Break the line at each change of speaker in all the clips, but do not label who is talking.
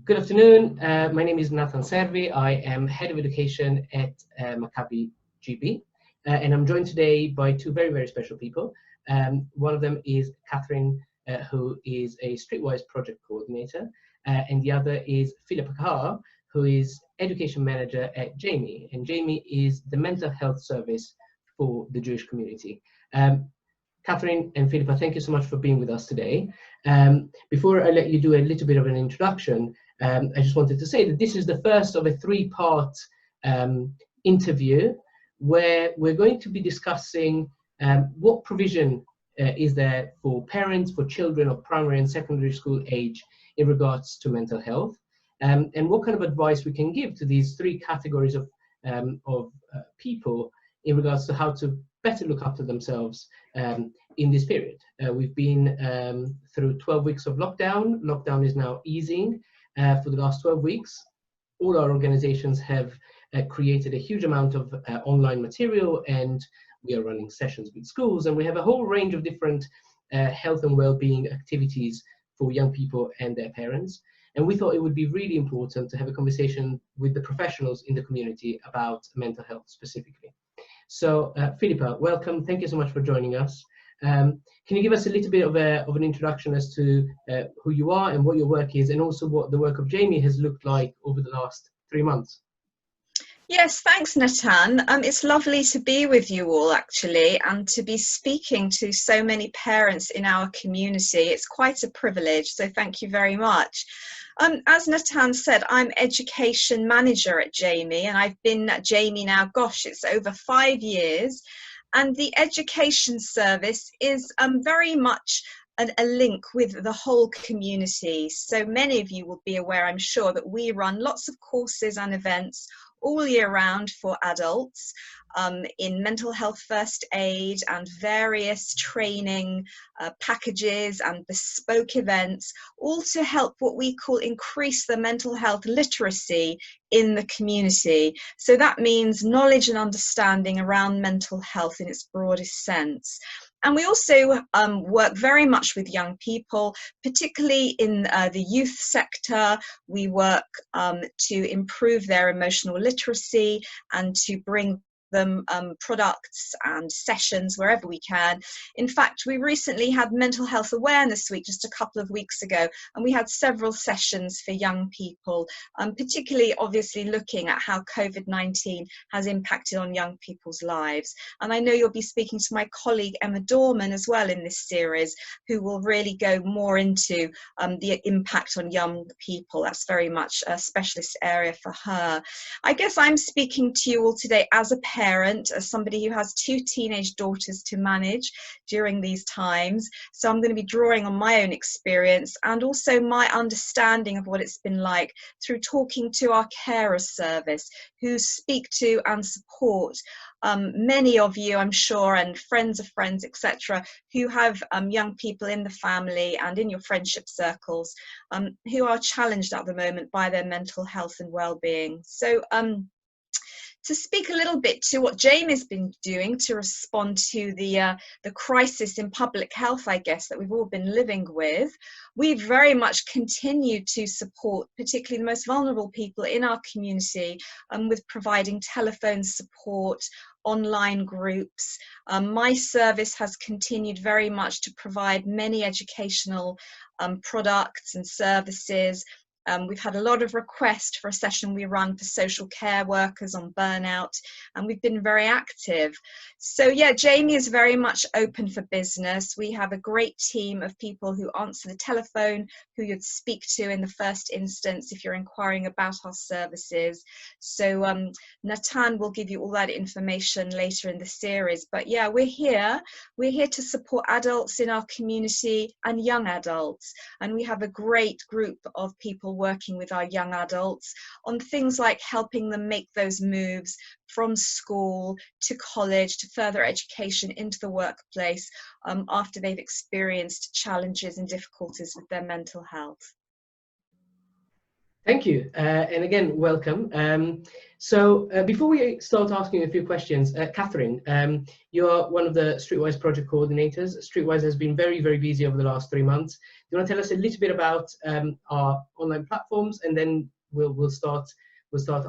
Good afternoon. My name is Nathan Servi. I am Head of Education at Maccabi GB, and I'm joined today by two very, very special people. One of them is Catherine, who is a Streetwise project coordinator, and the other is Philippa, who is Education Manager at Jami, and Jami is the mental health service for the Jewish community. Catherine and Philippa, thank you so much for being with us today. Before I let you do a little bit of an introduction, I just wanted to say that this is the first of a three-part interview where we're going to be discussing what provision is there for parents, for children of primary and secondary school age in regards to mental health, and what kind of advice we can give to these three categories of people in regards to how to better look after themselves in this period. We've been through 12 weeks of lockdown. Lockdown is now easing for the last 12 weeks. All our organizations have created a huge amount of online material, and we are running sessions with schools, and we have a whole range of different health and well-being activities for young people and their parents. And we thought it would be really important to have a conversation with the professionals in the community about mental health specifically. So, Philippa, welcome. Thank you so much for joining us. Can you give us a little bit of an introduction as to who you are and what your work is, and also what the work of Jami has looked like over the last 3 months?
Yes, thanks, Natan. It's lovely to be with you all, actually, and to be speaking to so many parents in our community. It's quite a privilege, so thank you very much. As Natan said, I'm Education Manager at Jami, and I've been at Jami now, gosh, it's over 5 years. And the education service is very much a link with the whole community. So many of you will be aware, I'm sure, that we run lots of courses and events all year round for adults in mental health first aid and various training packages and bespoke events, all to help what we call increase the mental health literacy in the community. So that means knowledge and understanding around mental health in its broadest sense. And we also work very much with young people, particularly in the youth sector. We work to improve their emotional literacy and to bring them products and sessions wherever we can. In fact, we recently had Mental Health Awareness Week just a couple of weeks ago, and we had several sessions for young people, particularly obviously looking at how COVID-19 has impacted on young people's lives. And I know you'll be speaking to my colleague Emma Dorman as well in this series, who will really go more into the impact on young people. That's very much a specialist area for her. I guess I'm speaking to you all today as a parent, as somebody who has 2 teenage daughters to manage during these times. So I'm going to be drawing on my own experience and also my understanding of what it's been like through talking to our carer service, who speak to and support many of you, I'm sure, and friends of friends, etc., who have young people in the family and in your friendship circles who are challenged at the moment by their mental health and well-being. So to speak a little bit to what Jami's been doing to respond to the crisis in public health, I guess, that we've all been living with, we've very much continued to support particularly the most vulnerable people in our community with providing telephone support, online groups. My service has continued very much to provide many educational products and services. We've had a lot of requests for a session we run for social care workers on burnout, and we've been very active. So yeah, Jami is very much open for business. We have a great team of people who answer the telephone, who you'd speak to in the first instance if you're inquiring about our services. So Natan will give you all that information later in the series. But yeah, we're here to support adults in our community and young adults. And we have a great group of people working with our young adults on things like helping them make those moves from school to college to further education into the workplace after they've experienced challenges and difficulties with their mental health.
Thank you. And again, welcome. Before we start asking a few questions, Catherine, you're one of the Streetwise project coordinators. Streetwise has been very, very busy over the last 3 months. Do you want to tell us a little bit about our online platforms, and then we'll start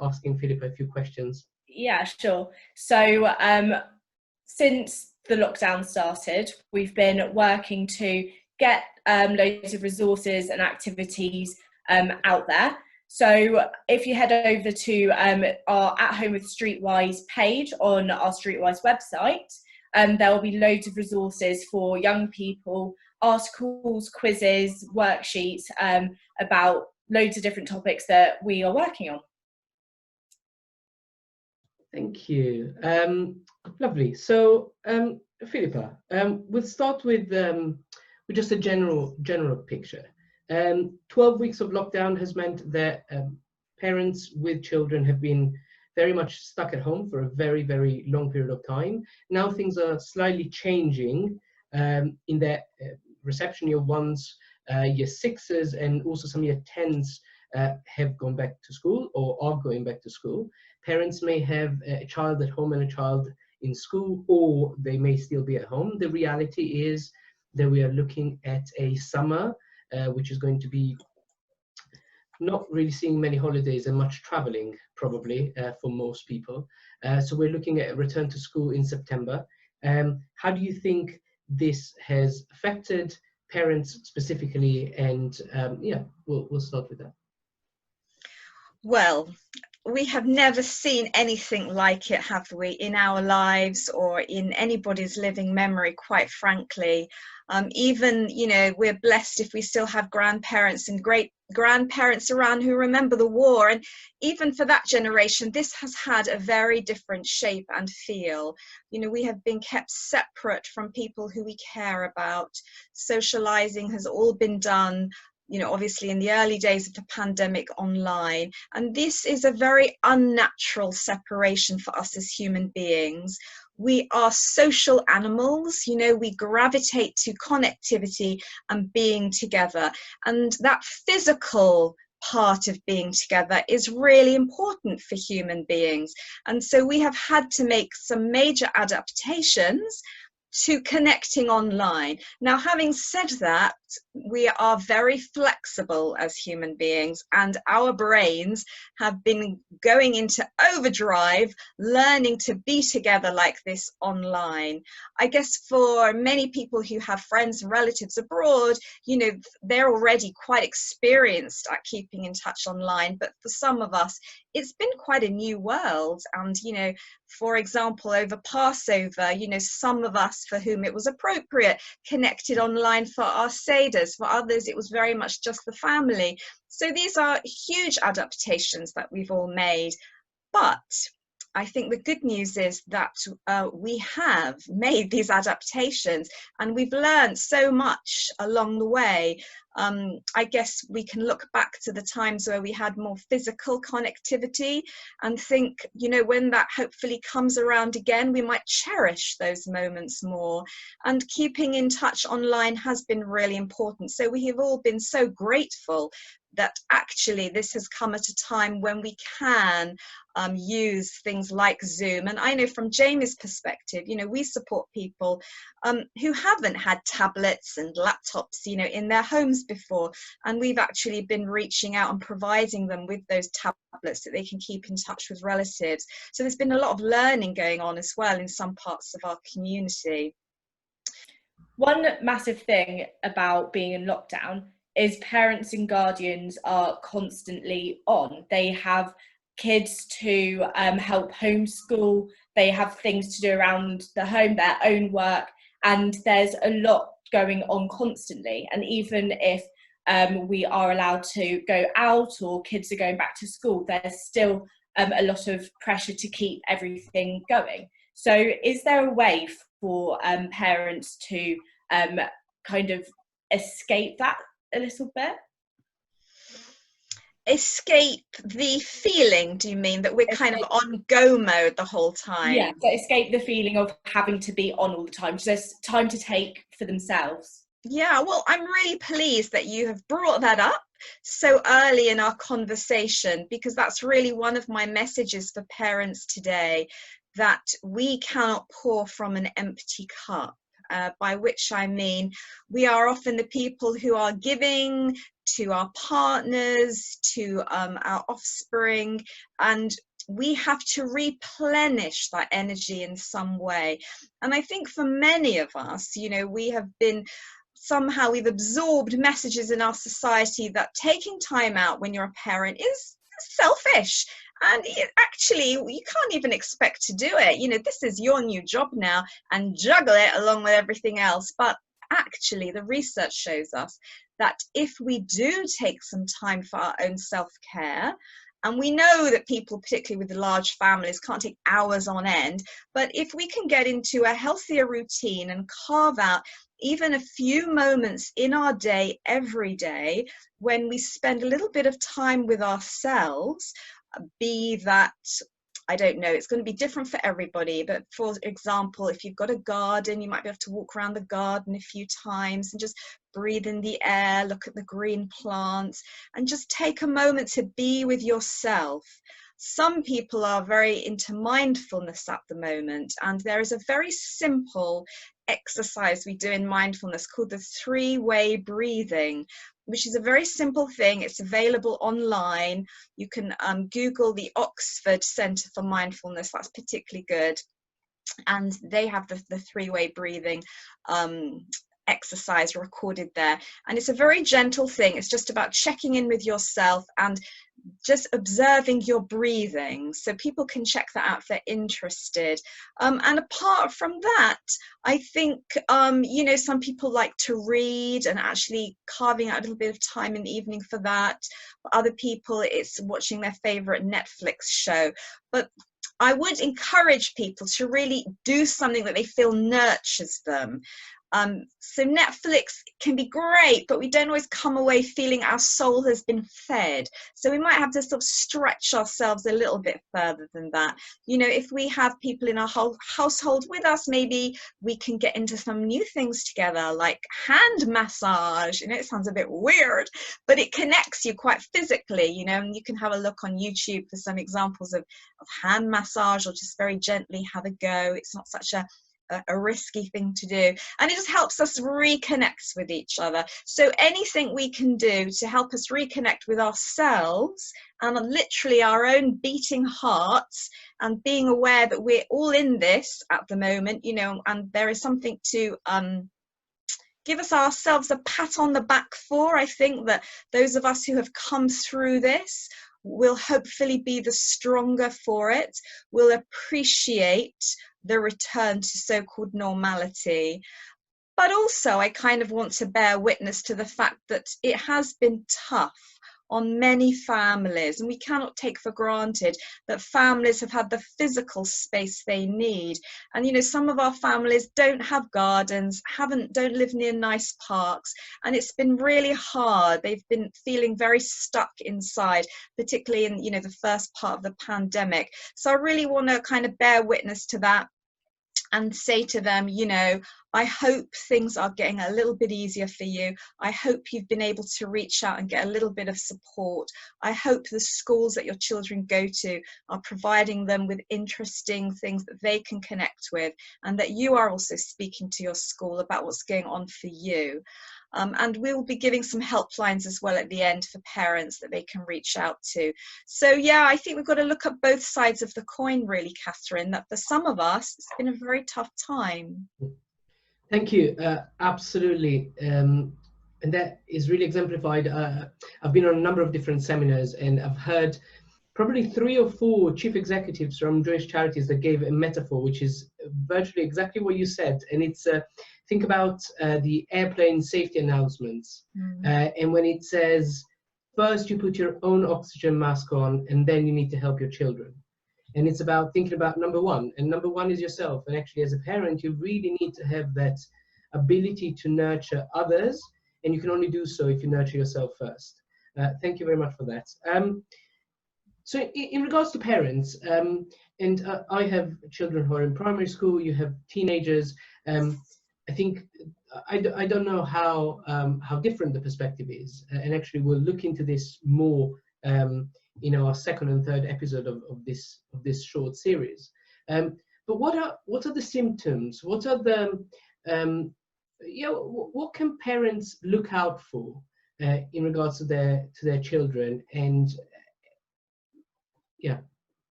asking Philippa a few questions.
Yeah, sure. So since the lockdown started, we've been working to get loads of resources and activities out there. So if you head over to our At Home with Streetwise page on our Streetwise website, there will be loads of resources for young people, articles, quizzes, worksheets about loads of different topics that we are working on.
Thank you. Lovely. So, Philippa, we'll start with just a general picture. 12 weeks of lockdown has meant that parents with children have been very much stuck at home for a very, very long period of time. Now things are slightly changing in that reception year ones, year sixes, and also some year 10s have gone back to school or are going back to school. Parents may have a child at home and a child in school, or they may still be at home. The reality is that we are looking at a summer which is going to be not really seeing many holidays and much traveling, probably, for most people. So we're looking at a return to school in September. How do you think this has affected parents specifically? And yeah, we'll start with that.
Well, we have never seen anything like it, have we, in our lives or in anybody's living memory, quite frankly. Even, you know, we're blessed if we still have grandparents and great grandparents around who remember the war. And even for that generation, this has had a very different shape and feel. You know, we have been kept separate from people who we care about. Socializing has all been done, you know, obviously in the early days of the pandemic, online. And this is a very unnatural separation for us as human beings. We are social animals, you know, we gravitate to connectivity and being together. And that physical part of being together is really important for human beings. And so we have had to make some major adaptations to connecting online. Now, having said that, we are very flexible as human beings, and our brains have been going into overdrive, learning to be together like this online. I guess for many people who have friends and relatives abroad, you know, they're already quite experienced at keeping in touch online, but for some of us, it's been quite a new world. And, you know, for example, over Passover, you know, some of us for whom it was appropriate connected online for our seders. For others, it was very much just the family. So these are huge adaptations that we've all made. But I think the good news is that we have made these adaptations and we've learned so much along the way. I guess we can look back to the times where we had more physical connectivity and think, you know, when that hopefully comes around again, we might cherish those moments more. And keeping in touch online has been really important. So we have all been so grateful that actually this has come at a time when we can use things like Zoom. And I know from Jamie's perspective, you know, we support people who haven't had tablets and laptops, you know, in their homes before. And we've actually been reaching out and providing them with those tablets that they can keep in touch with relatives. So there's been a lot of learning going on as well in some parts of our community.
One massive thing about being in lockdown is parents and guardians are constantly on. They have kids to help homeschool, they have things to do around the home, their own work, and there's a lot going on constantly. And even if we are allowed to go out or kids are going back to school, there's still a lot of pressure to keep everything going. So is there a way for parents to kind of escape that a little bit?
Escape the feeling, do you mean that we're kind of on go mode the whole time?
Yeah, so escape the feeling of having to be on all the time. So there's time to take for themselves.
Yeah, well, I'm really pleased that you have brought that up so early in our conversation, because that's really one of my messages for parents today, that we cannot pour from an empty cup. By which I mean, we are often the people who are giving to our partners, to our offspring, and we have to replenish that energy in some way. And I think for many of us, you know, somehow we've absorbed messages in our society that taking time out when you're a parent is selfish, and actually you can't even expect to do it. You know, this is your new job now, and juggle it along with everything else. But actually the research shows us that if we do take some time for our own self-care, and we know that people, particularly with large families, can't take hours on end, but if we can get into a healthier routine and carve out even a few moments in our day, every day, when we spend a little bit of time with ourselves, be that, I don't know, it's going to be different for everybody, but for example, if you've got a garden, you might be able to walk around the garden a few times and just breathe in the air, look at the green plants, and just take a moment to be with yourself. Some people are very into mindfulness at the moment, and there is a very simple exercise we do in mindfulness called the three-way breathing, which is a very simple thing. It's available online. You can Google the Oxford Centre for Mindfulness. That's particularly good. And they have the three-way breathing exercise recorded there. And it's a very gentle thing. It's just about checking in with yourself and just observing your breathing, so people can check that out if they're interested. And apart from that, I think you know, some people like to read, and actually carving out a little bit of time in the evening for that. For other people, it's watching their favorite Netflix show. But I would encourage people to really do something that they feel nurtures them. So Netflix can be great, but we don't always come away feeling our soul has been fed. So we might have to sort of stretch ourselves a little bit further than that. You know, if we have people in our whole household with us, maybe we can get into some new things together, like hand massage. You know, it sounds a bit weird, but it connects you quite physically, you know, and you can have a look on YouTube for some examples of hand massage, or just very gently have a go. It's not such a risky thing to do, and it just helps us reconnect with each other. So anything we can do to help us reconnect with ourselves and literally our own beating hearts, and being aware that we're all in this at the moment, you know, and there is something to give us ourselves a pat on the back for. I think that those of us who have come through this will hopefully be the stronger for it, will appreciate the return to so-called normality. But also, I kind of want to bear witness to the fact that it has been tough on many families, and we cannot take for granted that families have had the physical space they need. And you know, some of our families don't have gardens, don't live near nice parks, and it's been really hard. They've been feeling very stuck inside, particularly in, you know, the first part of the pandemic. So I really want to kind of bear witness to that and say to them, you know, I hope things are getting a little bit easier for you. I hope you've been able to reach out and get a little bit of support. I hope the schools that your children go to are providing them with interesting things that they can connect with, and that you are also speaking to your school about what's going on for you. And we'll be giving some helplines as well at the end for parents that they can reach out to. So yeah, I think we've got to look at both sides of the coin, really, Catherine, that for some of us, it's been a very tough time.
Thank you. Absolutely. And that is really exemplified. I've been on a number of different seminars, and I've heard probably 3 or 4 chief executives from Jewish charities that gave a metaphor, which is virtually exactly what you said. And it's, think about the airplane safety announcements. And when it says, first you put your own oxygen mask on, and then you need to help your children. And it's about thinking about number one, and number one is yourself. And actually, as a parent, you really need to have that ability to nurture others, and you can only do so if you nurture yourself first. Thank you very much for that. So in regards to parents, and I have children who are in primary school, you have teenagers. I think I don't know how different the perspective is, and actually we'll look into this more in our second and third episode of this short series. But what are the symptoms? What are the what can parents look out for in regards to their children? And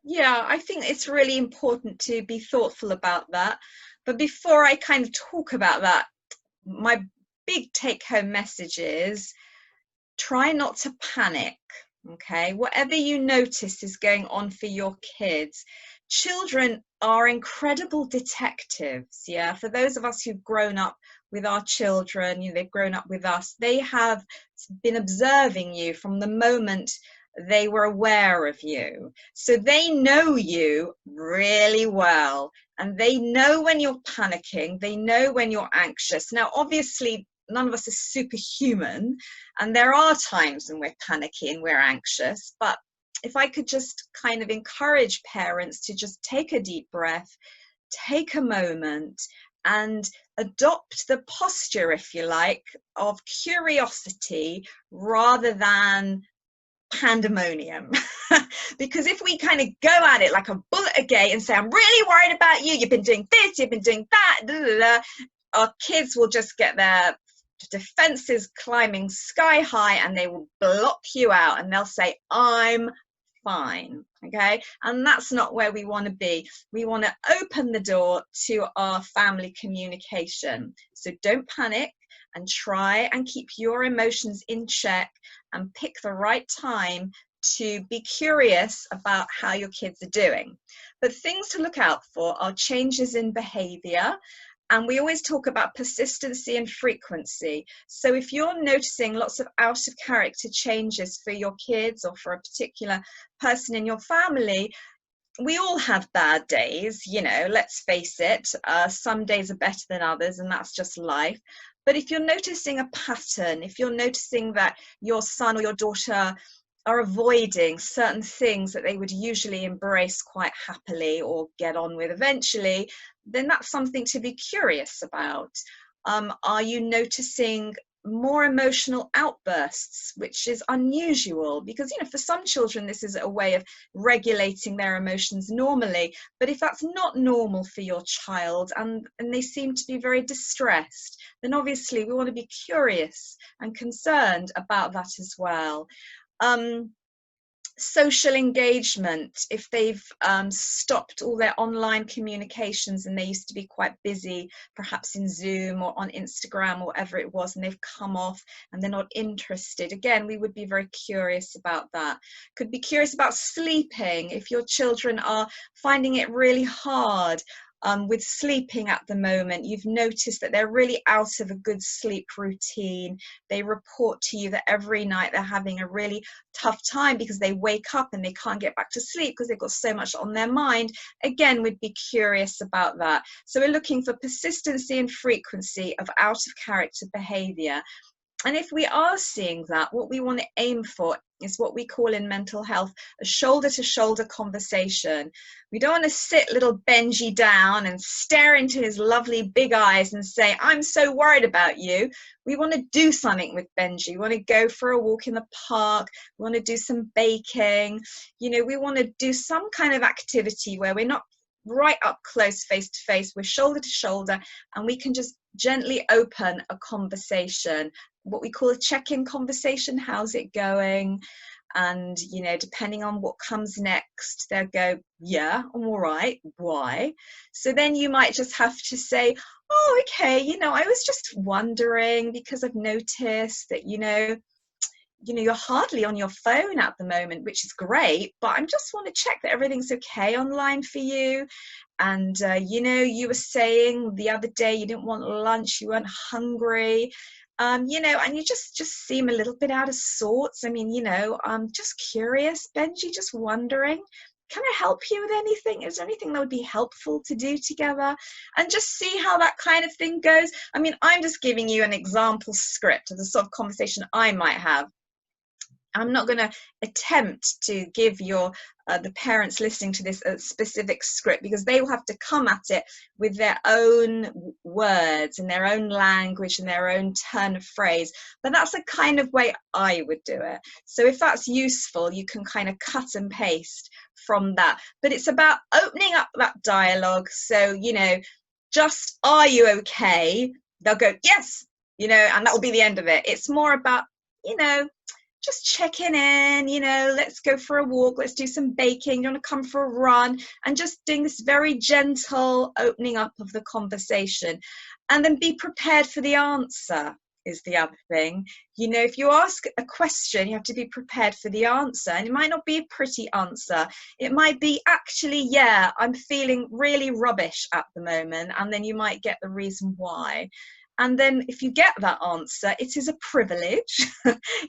Yeah, I think it's really important to be thoughtful about that. But before I kind of talk about that, my big take-home message is try not to panic, okay? Whatever you notice is going on for your kids. Children are incredible detectives, yeah? For those of us who've grown up with our children, you know, they've grown up with us, they have been observing you from the moment they were aware of you. So they know you really well, and they know when you're panicking, they know when you're anxious. Now, obviously, none of us is superhuman, and there are times when we're panicky and we're anxious, but if I could just kind of encourage parents to just take a deep breath, take a moment, and adopt the posture, if you like, of curiosity rather than pandemonium. Because if we kind of go at it like a bullet a gate and say, I'm really worried about you, you've been doing this, you've been doing that, blah, blah, blah, our kids will just get their defenses climbing sky high, and they will block you out, and they'll say, I'm fine. Okay, and that's not where we want to be. We want to open the door to our family communication. So don't panic, and try and keep your emotions in check, and pick the right time to be curious about how your kids are doing. But things to look out for are changes in behavior. And we always talk about persistency and frequency. So if you're noticing lots of out of character changes for your kids or for a particular person in your family, we all have bad days, you know, let's face it. Some days are better than others, and that's just life. But if you're noticing a pattern, if you're noticing that your son or your daughter are avoiding certain things that they would usually embrace quite happily or get on with eventually, then that's something to be curious about. Are you noticing more emotional outbursts, which is unusual? Because, you know, for some children, this is a way of regulating their emotions normally. But if that's not normal for your child, and they seem to be very distressed, then obviously we want to be curious and concerned about that as well. Social engagement, if they've stopped all their online communications and they used to be quite busy, perhaps in Zoom or on Instagram or whatever it was, and they've come off and they're not interested, again, we would be very curious about that. Could be curious about sleeping. If your children are finding it really hard with sleeping at the moment, you've noticed that they're really out of a good sleep routine. They report to you that every night they're having a really tough time because they wake up and they can't get back to sleep because they've got so much on their mind. Again, we'd be curious about that. So we're looking for persistency and frequency of out of character behavior. And if we are seeing that, what we want to aim for is what we call in mental health a shoulder-to-shoulder conversation. We don't want to sit little Benji down and stare into his lovely big eyes and say, I'm so worried about you. We want to do something with Benji. We want to go for a walk in the park. We want to do some baking. You know, we want to do some kind of activity where we're not right up close, face to face, we're shoulder to shoulder, and we can just gently open a conversation, what we call a check-in conversation. How's it going? And, you know, depending on what comes next, they'll go, yeah, I'm all right. Why? So then you might just have to say, oh, okay, you know, I was just wondering because I've noticed that, you know, you're hardly on your phone at the moment, which is great, but I just want to check that everything's okay online for you. And, you know, you were saying the other day you didn't want lunch, you weren't hungry, you know, and you just seem a little bit out of sorts. I mean, you know, I'm just curious, Benji, just wondering, can I help you with anything? Is there anything that would be helpful to do together? And just see how that kind of thing goes. I mean, I'm just giving you an example script of the sort of conversation I might have. I'm not going to attempt to give your the parents listening to this a specific script, because they will have to come at it with their own words and their own language and their own turn of phrase. But that's the kind of way I would do it. So if that's useful, you can kind of cut and paste from that. But it's about opening up that dialogue. So, you know, just, are you okay? They'll go, yes, you know, and that will be the end of it. It's more about, you know, just checking in, you know, let's go for a walk, let's do some baking, you want to come for a run, and just doing this very gentle opening up of the conversation. And then be prepared for the answer is the other thing. You know, if you ask a question, you have to be prepared for the answer, and it might not be a pretty answer. It might be, actually, yeah, I'm feeling really rubbish at the moment, and then you might get the reason why. And then if you get that answer, it is a privilege.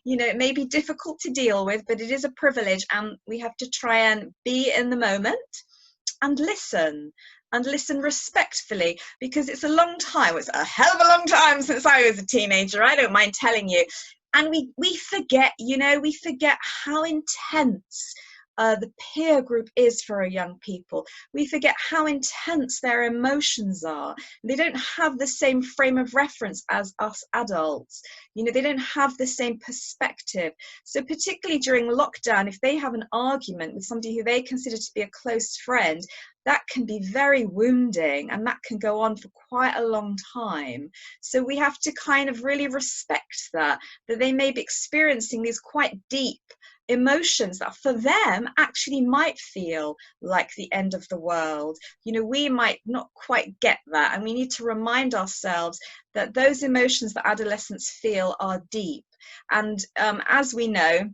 You know, it may be difficult to deal with, but it is a privilege, and we have to try and be in the moment and listen respectfully, because it's a long time. It's a hell of a long time since I was a teenager, I don't mind telling you. And we forget, you know, we forget how intense the peer group is for our young people. We forget how intense their emotions are. They don't have the same frame of reference as us adults. You know, they don't have the same perspective. So particularly during lockdown, if they have an argument with somebody who they consider to be a close friend, that can be very wounding, and that can go on for quite a long time. So we have to kind of really respect that they may be experiencing these quite deep emotions that for them actually might feel like the end of the world. You know, we might not quite get that, and we need to remind ourselves that those emotions that adolescents feel are deep. And as we know,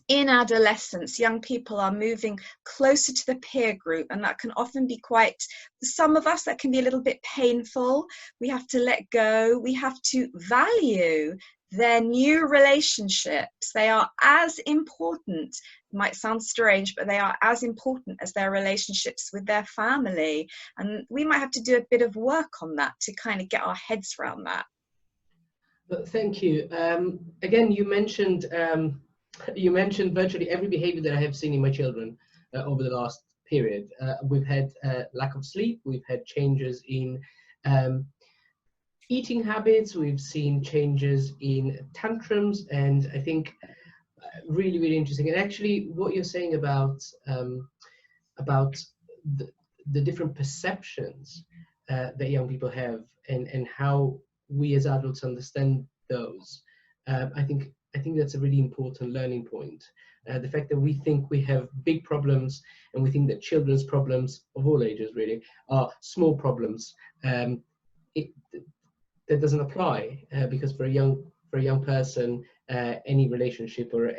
in adolescence, young people are moving closer to the peer group, and that can often be quite, for some of us, that can be a little bit painful. We have to let go. We have to value their new relationships. They are as important, it might sound strange, but they are as important as their relationships with their family. And we might have to do a bit of work on that to kind of get our heads around that.
Thank you. Again, you mentioned virtually every behavior that I have seen in my children over the last period. We've had lack of sleep, we've had changes in eating habits, we've seen changes in tantrums, and I think really, really interesting. And actually what you're saying about the different perceptions that young people have, and how we as adults understand those, I think that's a really important learning point. The fact that we think we have big problems, and we think that children's problems of all ages really are small problems, that doesn't apply, because for a young person, any relationship or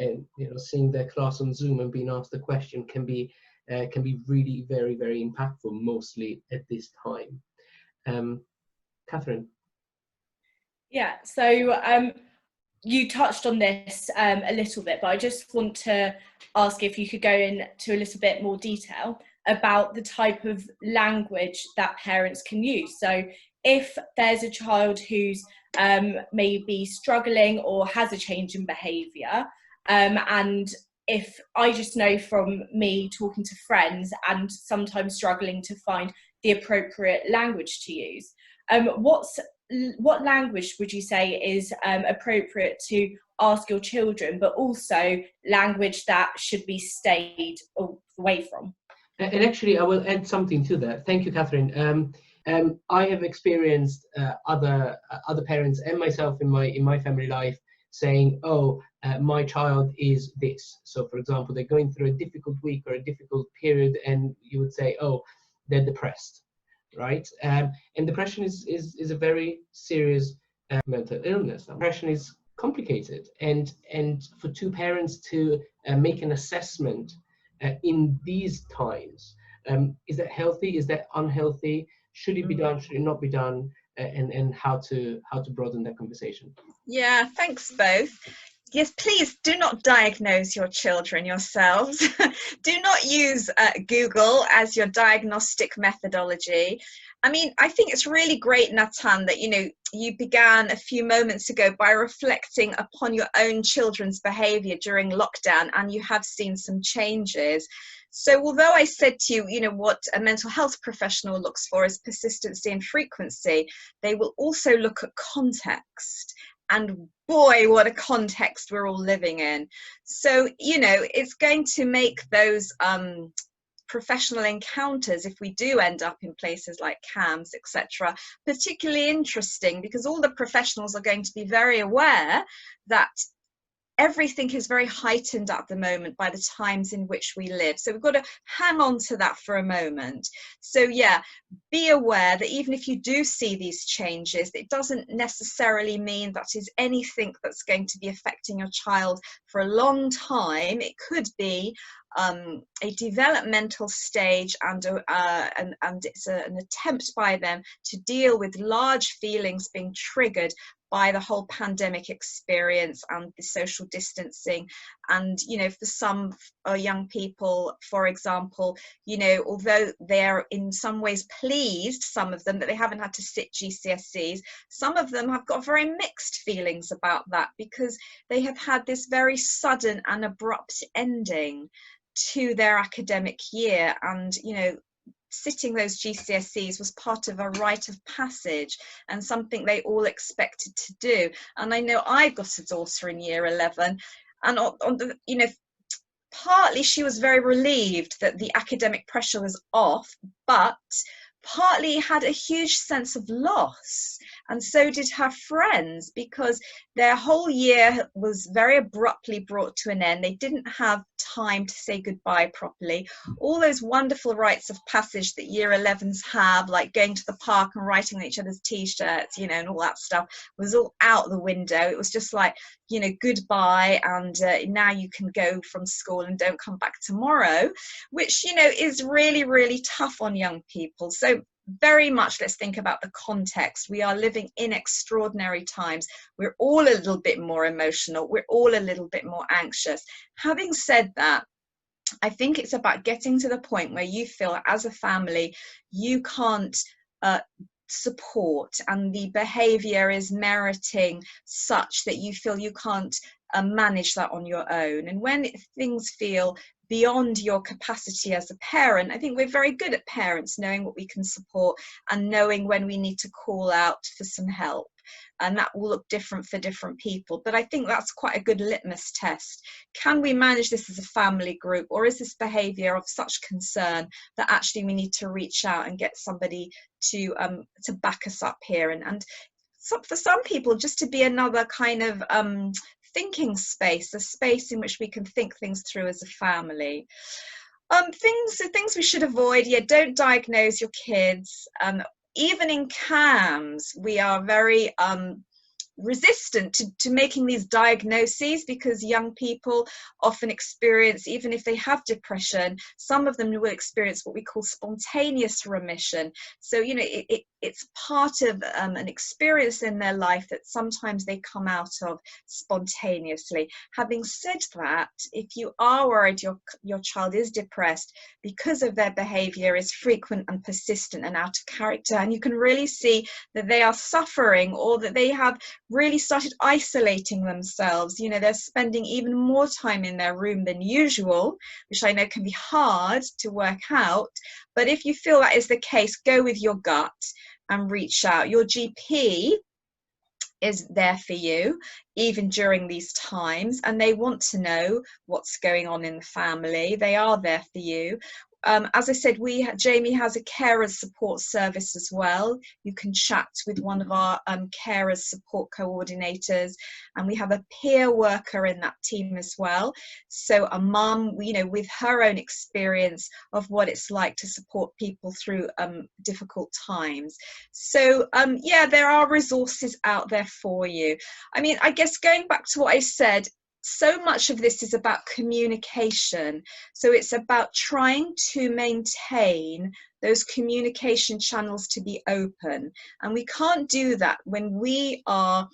seeing their class on Zoom and being asked a question can be really very, very impactful, mostly at this time. Catherine.
Yeah, so you touched on this a little bit, but I just want to ask if you could go into a little bit more detail about the type of language that parents can use. So if there's a child who's maybe struggling or has a change in behaviour, and if I just know from me talking to friends and sometimes struggling to find the appropriate language to use, what language would you say is appropriate to ask your children, but also language that should be stayed away from?
And actually, I will add something to that. Thank you, Catherine. I have experienced other parents and myself in my family life saying, "Oh, my child is this." So, for example, they're going through a difficult week or a difficult period, and you would say, "Oh, they're depressed." Right? And depression is a very serious mental illness. Depression is complicated, and for two parents to make an assessment in these times, is that healthy? Is that unhealthy? Should it be done? Should it not be done? And how to broaden that conversation?
Yeah, thanks both. Yes, please do not diagnose your children yourselves. Do not use Google as your diagnostic methodology. I mean, I think it's really great, Natan, that, you know, you began a few moments ago by reflecting upon your own children's behavior during lockdown, and you have seen some changes. So although I said to you, you know, what a mental health professional looks for is persistency and frequency, they will also look at context. And boy, what a context we're all living in. So, you know, it's going to make those professional encounters, if we do end up in places like CAMS, etc., particularly interesting, because all the professionals are going to be very aware that everything is very heightened at the moment by the times in which we live. So we've got to hang on to that for a moment. So yeah, be aware that even if you do see these changes, it doesn't necessarily mean that is anything that's going to be affecting your child for a long time. It could be a developmental stage, and it's an attempt by them to deal with large feelings being triggered by the whole pandemic experience and the social distancing. And, you know, for some young people, for example, you know, although they're in some ways pleased, some of them, that they haven't had to sit GCSEs, some of them have got very mixed feelings about that, because they have had this very sudden and abrupt ending to their academic year. And, you know, sitting those GCSEs was part of a rite of passage and something they all expected to do. And I know I've got a daughter in year 11, and on the, you know, partly she was very relieved that the academic pressure was off, but partly had a huge sense of loss, and so did her friends, because their whole year was very abruptly brought to an end. They didn't have time to say goodbye properly. All those wonderful rites of passage that year 11s have, like going to the park and writing on each other's t-shirts, you know, and all that stuff, was all out the window. It was just like, you know, goodbye, and now you can go from school and don't come back tomorrow, which, you know, is really, really tough on young people. So very much let's think about the context. We are living in extraordinary times. We're all a little bit more emotional. We're all a little bit more anxious. Having said that, I think it's about getting to the point where you feel as a family you can't support, and the behavior is meriting such that you feel you can't manage that on your own. And when things feel beyond your capacity as a parent, I think we're very good at parents knowing what we can support and knowing when we need to call out for some help. And that will look different for different people. But I think that's quite a good litmus test. Can we manage this as a family group, or is this behaviour of such concern that actually we need to reach out and get somebody to back us up here? And so for some people, just to be another kind of thinking space, a space in which we can think things through as a family. Things we should avoid. Yeah, don't diagnose your kids. Even in CAMS, we are very resistant to making these diagnoses, because young people often experience, even if they have depression, some of them will experience what we call spontaneous remission. So, you know, it's part of an experience in their life that sometimes they come out of spontaneously. Having said that, if you are worried your child is depressed because of their behavior is frequent and persistent and out of character, and you can really see that they are suffering, or that they have really started isolating themselves, you know, they're spending even more time in their room than usual, which I know can be hard to work out. But if you feel that is the case, go with your gut and reach out. Your GP is there for you even during these times, and they want to know what's going on in the family. They are there for you. As I said, Jamie has a carers support service as well. You can chat with one of our carers support coordinators, and we have a peer worker in that team as well. So a mum, you know, with her own experience of what it's like to support people through difficult times. So yeah, there are resources out there for you. I mean, I guess going back to what I said, so much of this is about communication. So it's about trying to maintain those communication channels to be open. And we can't do that when we are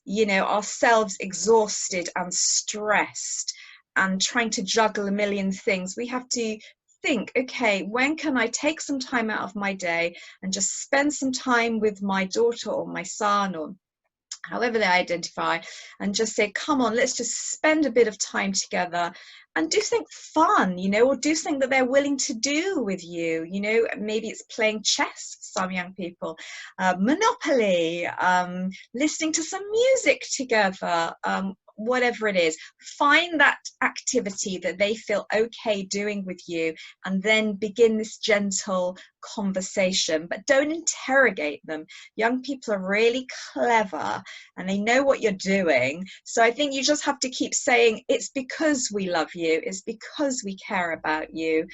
you know, ourselves exhausted and stressed and trying to juggle a million things, we have to think, okay, when can I take some time out of my day and just spend some time with my daughter or my son, or however they identify, and just say, come on, let's just spend a bit of time together and do something fun, you know, or do something that they're willing to do with you. You know, maybe it's playing chess for some young people, Monopoly, listening to some music together, whatever it is. Find that activity that they feel okay doing with you, and then begin this gentle conversation, but don't interrogate them. Young people are really clever and they know what you're doing. So I think you just have to keep saying, it's because we love you, it's because we care about you,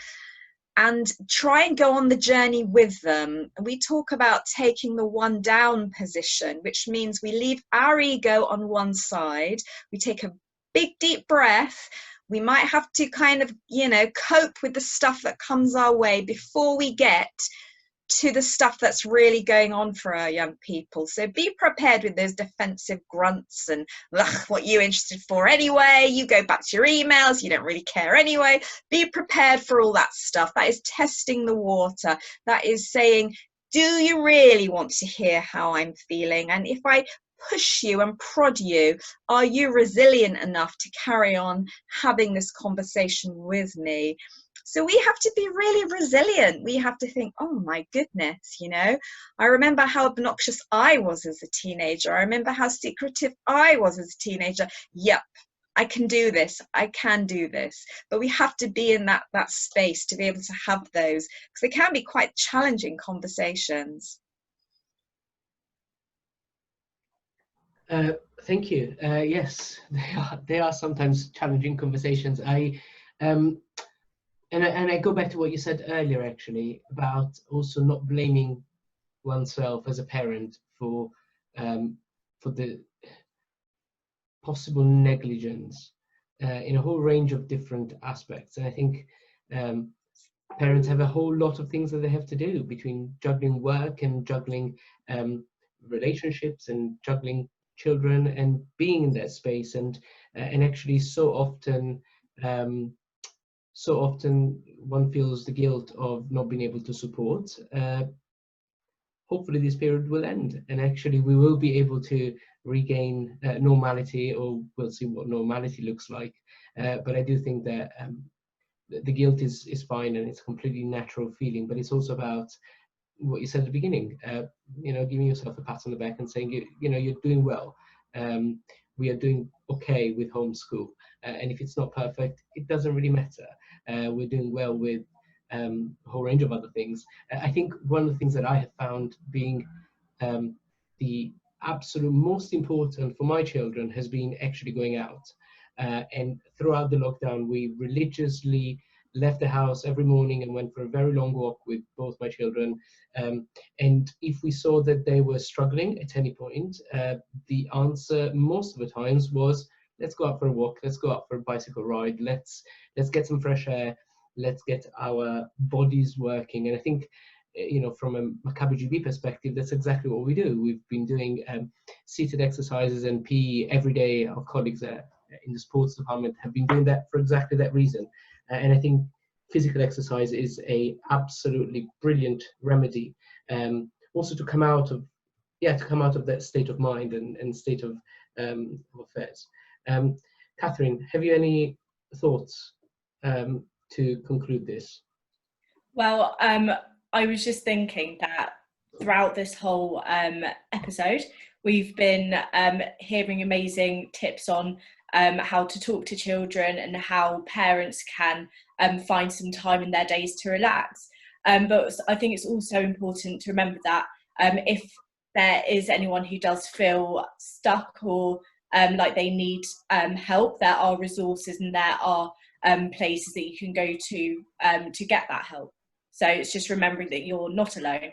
and try and go on the journey with them. We talk about taking the one down position, which means we leave our ego on one side, we take a big deep breath. We might have to kind of, you know, cope with the stuff that comes our way before we get to the stuff that's really going on for our young people. So be prepared with those defensive grunts and, what are you interested for anyway? You go back to your emails, you don't really care anyway. Be prepared for all that stuff. That is testing the water. That is saying, do you really want to hear how I'm feeling? And if I push you and prod you, are you resilient enough to carry on having this conversation with me? So we have to be really resilient. We have to think, oh my goodness, you know, I remember how obnoxious I was as a teenager. I remember how secretive I was as a teenager. Yep, I can do this. I can do this. But we have to be in that space to be able to have those, because they can be quite challenging conversations.
Thank you. Yes, they are sometimes challenging conversations. And I go back to what you said earlier, actually, about also not blaming oneself as a parent for the possible negligence in a whole range of different aspects. And I think parents have a whole lot of things that they have to do, between juggling work and juggling relationships and juggling children and being in that space, and actually so often one feels the guilt of not being able to support. Hopefully this period will end, and actually we will be able to regain normality, or we'll see what normality looks like. But I do think that the guilt is fine, and it's a completely natural feeling, but it's also about what you said at the beginning, you know, giving yourself a pat on the back and saying, you know, you're doing well. We are doing okay with homeschool, and if it's not perfect, it doesn't really matter. We're doing well with a whole range of other things. I think one of the things that I have found being the absolute most important for my children has been actually going out. And throughout the lockdown, we religiously left the house every morning and went for a very long walk with both my children. And if we saw that they were struggling at any point, the answer most of the times was, let's go out for a walk, let's go out for a bicycle ride, let's get some fresh air, let's get our bodies working. And I think, you know, from a Maccabi GB perspective, that's exactly what we do. We've been doing seated exercises and PE every day. Our colleagues in the sports department have been doing that for exactly that reason. And I think physical exercise is a absolutely brilliant remedy, also to come out of that state of mind and state of affairs. Catherine, have you any thoughts to conclude this?
Well, I was just thinking that throughout this whole episode, we've been hearing amazing tips on how to talk to children and how parents can find some time in their days to relax. But I think it's also important to remember that if there is anyone who does feel stuck or like they need help, there are resources and there are places that you can go to get that help. So it's just remembering that you're not alone.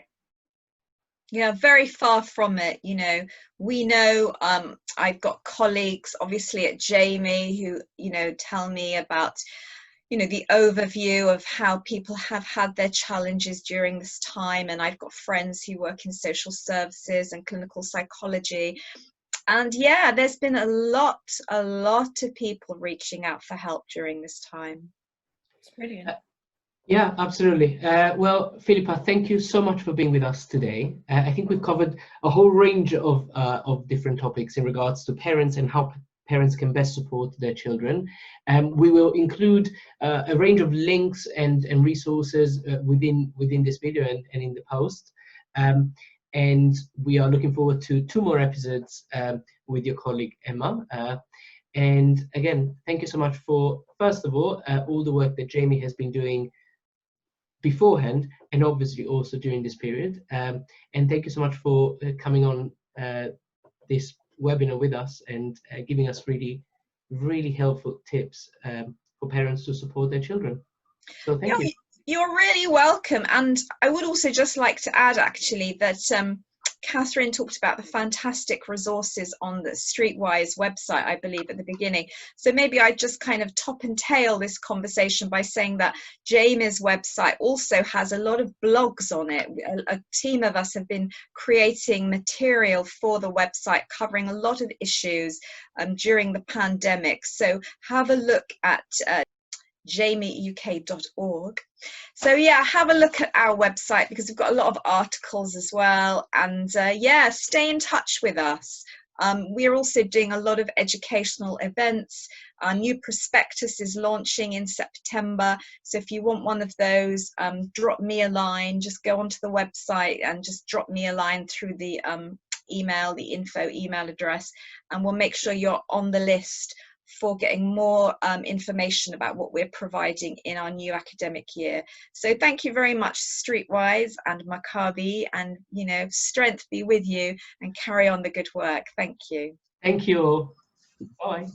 Yeah, very far from it. You know, we know, I've got colleagues obviously at Jami who, you know, tell me about, you know, the overview of how people have had their challenges during this time. And I've got friends who work in social services and clinical psychology. And yeah, there's been a lot of people reaching out for help during this time.
It's brilliant.
Yeah, absolutely. Well, Philippa, thank you so much for being with us today. I think we've covered a whole range of different topics in regards to parents and how parents can best support their children. We will include a range of links and resources within this video and in the post. And we are looking forward to 2 more episodes with your colleague Emma. And again, thank you so much for, first of all the work that Jamie has been doing beforehand, and obviously also during this period. And thank you so much for coming on this webinar with us and giving us really helpful tips for parents to support their children. So thank you.
You're really welcome. And I would also just like to add actually that Catherine talked about the fantastic resources on the Streetwise website, I believe, at the beginning. So maybe I just kind of top and tail this conversation by saying that Jamie's website also has a lot of blogs on it. A team of us have been creating material for the website covering a lot of issues during the pandemic. So have a look at jamieuk.org. So yeah, have a look at our website because we've got a lot of articles as well. And yeah, stay in touch with us. We're also doing a lot of educational events. Our new prospectus is launching in September. So if you want one of those, drop me a line. Just go onto the website and just drop me a line through the email, the info email address, and we'll make sure you're on the list for getting more information about what we're providing in our new academic year. So thank you very much, Streetwise and Maccabi, and you know, strength be with you and carry on the good work. Thank you.
Thank you. Bye.